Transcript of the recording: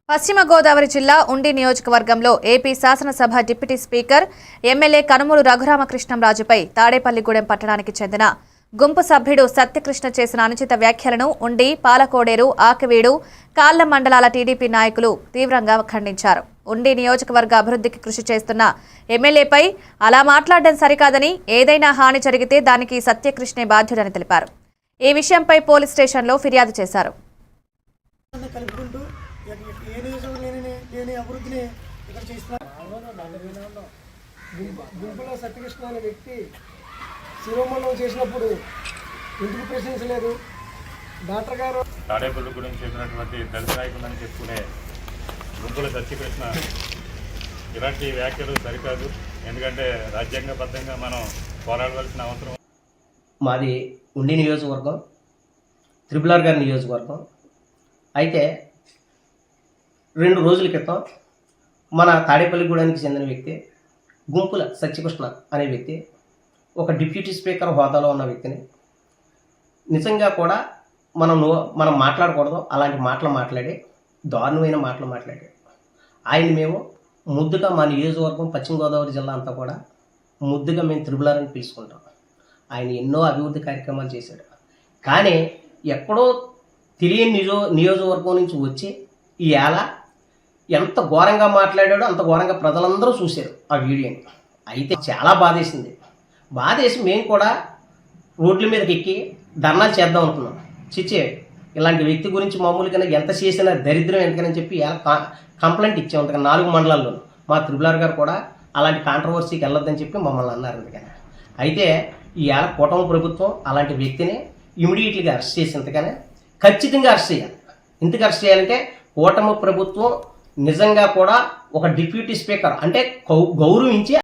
పశ్చిమ గోదావరి జిల్లా ఉండి నియోజకవర్గంలో ఏపీ శాసనసభ డిప్యూటీ స్పీకర్ ఎమ్మెల్యే కనుమూరు రఘురామకృష్ణంరాజుపై తాడేపల్లిగూడెం పట్టణానికి చెందిన గుంపు సభ్యుడు సత్యకృష్ణ చేసిన అనుచిత వ్యాఖ్యలను ఉండి, పాలకోడేరు, ఆకివీడు, కాళ్ల మండలాల టీడీపీ నాయకులు తీవ్రంగా ఖండించారు. ఉండి నియోజకవర్గ అభివృద్ధికి కృషి చేస్తున్న ఎమ్మెల్యేపై అలా మాట్లాడడం సరికాదని, ఏదైనా హాని జరిగితే దానికి సత్యకృష్ణే బాధ్యుడని తెలిపారు. ఈ విషయంపై పోలీస్ స్టేషన్లో ఫిర్యాదు చేశారు. గుంపులో సత్యకృష్ణ అనే వ్యక్తి శిరోమణం చేసినప్పుడు ఎందుకు ప్రశ్నించలేదు? డాక్టర్ గారు తాడేపల్లి గురించి చెప్పినటువంటి దళిత నాయకులని చెప్పుకునే గుంపుల సత్యకృష్ణ ఇలాంటి వ్యాఖ్యలు సరికాదు. ఎందుకంటే రాజ్యాంగబద్ధంగా మనం పోరాడవలసిన అవసరం. మాది ఉండి నియోజకవర్గం, త్రిపులార్ గారి నియోజకవర్గం. అయితే 2 రోజుల క్రితం మన తాడేపల్లిగూడానికి చెందిన వ్యక్తి గుంపుల సత్యకృష్ణ అనే వ్యక్తి ఒక డిప్యూటీ స్పీకర్ హోదాలో ఉన్న వ్యక్తిని నిజంగా కూడా మనం మాట్లాడకూడదు అలాంటి మాటలు మాట్లాడి, దారుణమైన మాటలు మాట్లాడి ఆయన మేము ముద్దుగా మా నియోజకవర్గం పశ్చిమ గోదావరి జిల్లా అంతా కూడా ముద్దుగా మేము త్రిపులార్ అని పిలుచుకుంటాం. ఆయన ఎన్నో అభివృద్ధి కార్యక్రమాలు చేశాడు. కానీ ఎక్కడో తెలియని నియోజకవర్గం నుంచి వచ్చి ఈవేళ ఎంత ఘోరంగా మాట్లాడాడో అంత ఘోరంగా ప్రజలందరూ చూశారు ఆ వీడియోని. అయితే చాలా బాధేసి మేము కూడా రోడ్ల మీదకి ఎక్కి ధర్నాలు చేద్దాం అనుకున్నాం. చిచ్చే ఇలాంటి వ్యక్తి గురించి మామూలుగా ఎంత చేసినా దరిద్రం ఎందుకని చెప్పి కంప్లైంట్ ఇచ్చాం. అంతగా 4 మండలాల్లో మా త్రిపులార్ గారు కూడా అలాంటి కాంట్రవర్సీకి వెళ్ళొద్దని చెప్పి మమ్మల్ని అన్నారు. అందుకని అయితే ఈవేళ కూటమి ప్రభుత్వం అలాంటి వ్యక్తిని ఇమీడియట్లీగా అరెస్ట్ చేసి ఇంతగానే ఖచ్చితంగా అరెస్ట్ చేయాలి. ఎందుకు అరెస్ట్ చేయాలంటే కూటమి ప్రభుత్వం నిజంగా కూడా ఒక డిప్యూటీ స్పీకర్ అంటే గౌరవించి